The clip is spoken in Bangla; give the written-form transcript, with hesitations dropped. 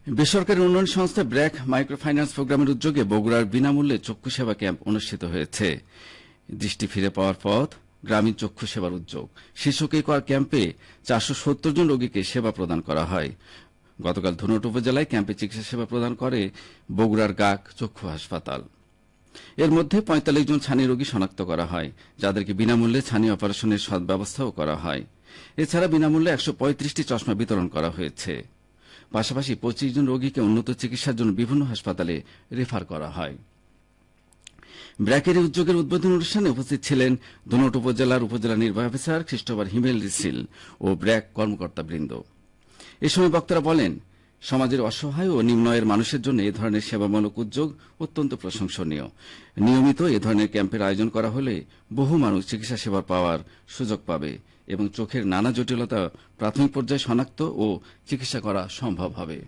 বেসরকারি উন্নয়ন সংস্থা ব্র্যাক মাইক্রো ফাইন্যান্স প্রোগ্রামের উদ্যোগে বগুড়ার বিনামূল্যে চক্ষু সেবা ক্যাম্প অনুষ্ঠিত হয়েছে। দৃষ্টি ফিরে পাওয়ার পথ, গ্রামীণ চক্ষু সেবার উদ্যোগ শীর্ষক এই ক্যাম্পে 470 জন রোগীকে সেবা প্রদান করা হয়। গতকাল ধুনট উপজেলায় ক্যাম্পে চিকিৎসা সেবা প্রদান করে বগুড়ার গাক চক্ষু হাসপাতাল। এর মধ্যে ৪৫ জন ছানি রোগী শনাক্ত করা হয়, যাদেরকে বিনামূল্যে ছানি অপারেশনের সদ্ব্যবস্থাও করা হয়। এছাড়া বিনামূল্যে ১৩৫টি চশমা বিতরণ করা হয়েছে। পাশাপাশি ২৫ জন রোগীকে উন্নত চিকিৎসার জন্য বিভিন্ন হাসপাতালে রেফার করা হয়। ব্র্যাকের এই উদ্যোগের উদ্বোধন অনুষ্ঠানে উপস্থিত ছিলেন ধুনট উপজেলার উপজেলা নির্বাহী অফিসার খ্রিস্টোফার হিমেল রিসিল ও ব্র্যাক কর্মকর্তাবৃন্দ। এ সময় বক্তারা বলেন, সমাজের অসহায় ও নিম্ন আয়ের মানুষের জন্য এ ধরনের সেবামূলক উদ্যোগ অত্যন্ত প্রশংসনীয়। নিয়মিত এ ধরনের ক্যাম্পের আয়োজন করা হলে বহু মানুষ চিকিৎসা সেবা পাওয়ার সুযোগ পাবে এবং চোখের নানা জটিলতা প্রাথমিক পর্যায়ে শনাক্ত ও চিকিৎসা করা সম্ভব হবে।